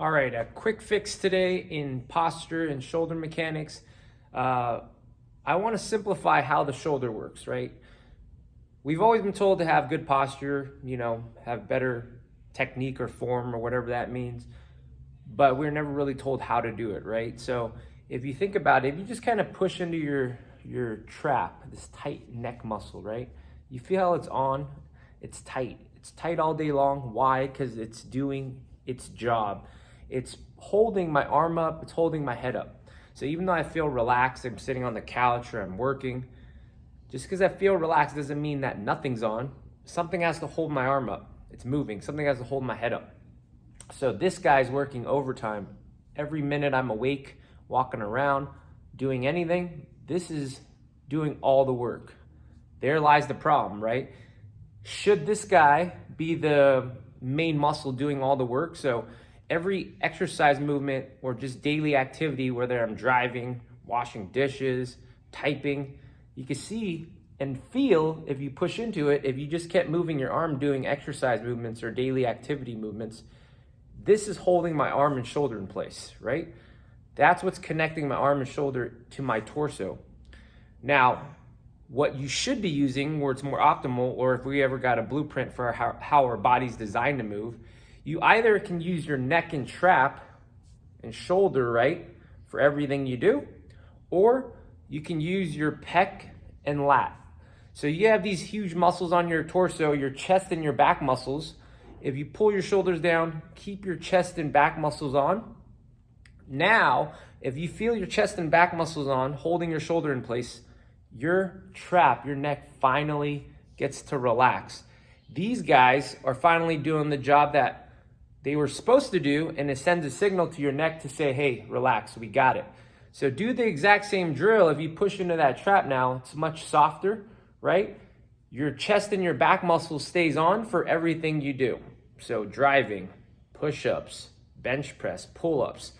All right, a quick fix today in posture and shoulder mechanics. I want to simplify how the shoulder works, right? We've always been told to have good posture, have better technique or form or whatever that means, but we're never really told how to do it, right? So if you think about it, if you just kind of push into your trap, this tight neck muscle, right? You feel how it's on, it's tight. It's tight all day long. Why? Because it's doing its job. It's holding my arm up, it's holding my head up. So even though I feel relaxed, I'm sitting on the couch or I'm working, just because I feel relaxed doesn't mean that nothing's on. Something has to hold my arm up. It's moving. Something has to hold my head up. So this guy's working overtime. Every minute I'm awake, walking around, doing anything, this is doing all the work. There lies the problem, right? Should this guy be the main muscle doing all the work? So every exercise movement or just daily activity, whether I'm driving, washing dishes, typing, you can see and feel if you push into it, if you just kept moving your arm doing exercise movements or daily activity movements, this is holding my arm and shoulder in place, right? That's what's connecting my arm and shoulder to my torso. Now, what you should be using where it's more optimal, or if we ever got a blueprint for how our body's designed to move, you either can use your neck and trap and shoulder, right, for everything you do, or you can use your pec and lat. So you have these huge muscles on your torso, your chest and your back muscles. If you pull your shoulders down, keep your chest and back muscles on. Now, if you feel your chest and back muscles on, holding your shoulder in place, your trap, your neck finally gets to relax. These guys are finally doing the job that they were supposed to do, and it sends a signal to your neck to say, hey, relax, we got it. So do the exact same drill. If you push into that trap now, it's much softer, right? Your chest and your back muscle stays on for everything you do. So driving, push-ups, bench press, pull-ups.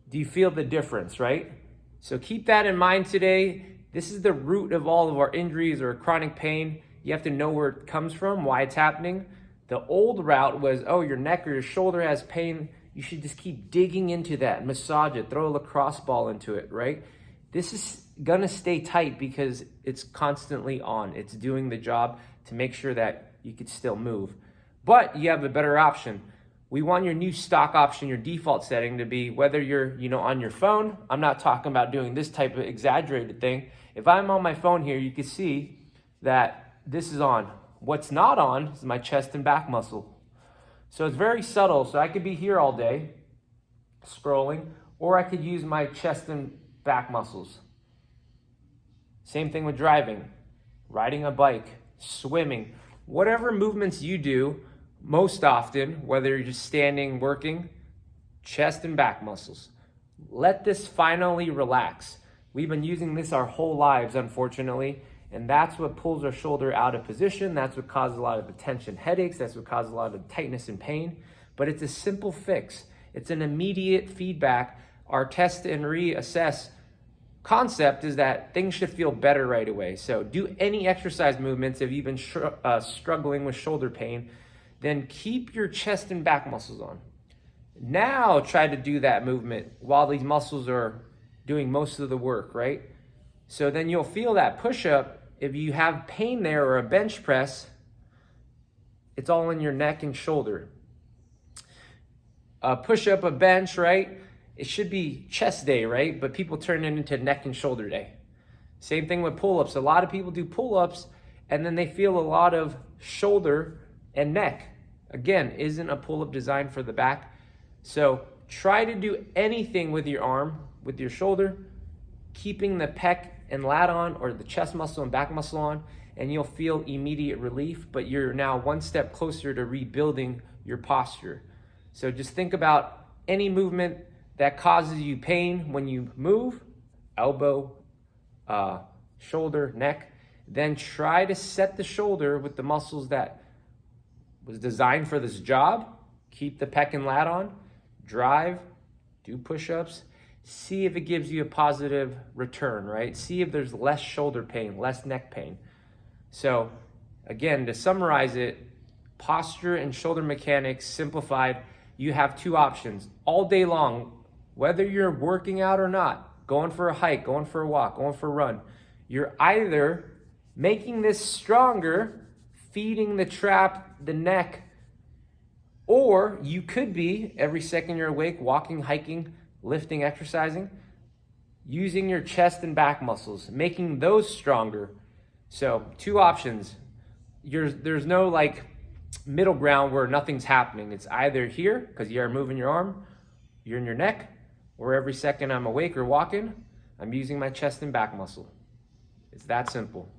Do you feel the difference, right? So keep that in mind today. This is the root of all of our injuries or chronic pain. You have to know where it comes from, why it's happening. The old route was, oh, your neck or your shoulder has pain. You should just keep digging into that, massage it, throw a lacrosse ball into it, right? This is gonna stay tight because it's constantly on. It's doing the job to make sure that you could still move. But you have a better option. We want your new stock option, your default setting to be whether you're, on your phone. I'm not talking about doing this type of exaggerated thing. If I'm on my phone here, you can see that this is on. What's not on is my chest and back muscle. So it's very subtle. So I could be here all day scrolling, or I could use my chest and back muscles. Same thing with driving, riding a bike, swimming, whatever movements you do most often, whether you're just standing, working, chest and back muscles. Let this finally relax. We've been using this our whole lives, unfortunately. And that's what pulls our shoulder out of position. That's what causes a lot of the tension, headaches. That's what causes a lot of tightness and pain. But it's a simple fix. It's an immediate feedback. Our test and reassess concept is that things should feel better right away. So do any exercise movements. If you've been struggling with shoulder pain, then keep your chest and back muscles on. Now try to do that movement while these muscles are doing most of the work, right? So then you'll feel that push-up. If you have pain there or a bench press, it's all in your neck and shoulder. A push-up, a bench, right? It should be chest day, right? But people turn it into neck and shoulder day. Same thing with pull-ups. A lot of people do pull-ups and then they feel a lot of shoulder and neck. Again, isn't a pull-up designed for the back? So try to do anything with your arm, with your shoulder, keeping the pec and lat on, or the chest muscle and back muscle on, and you'll feel immediate relief, but you're now one step closer to rebuilding your posture. So just think about any movement that causes you pain when you move, elbow, shoulder, neck, then try to set the shoulder with the muscles that was designed for this job. Keep the pec and lat on, drive, do push-ups, see if it gives you a positive return, right? See if there's less shoulder pain, less neck pain. So again, to summarize it, posture and shoulder mechanics simplified you have two options all day long, whether you're working out or not, going for a hike, going for a walk, going for a run. You're either making this stronger, feeding the trap, the neck, or you could be, every second you're awake, walking, hiking, lifting, exercising, using your chest and back muscles, making those stronger. So two options. There's no like middle ground where nothing's happening. It's either here, because you are moving your arm, you're in your neck, or every second I'm awake or walking, I'm using my chest and back muscle. It's that simple.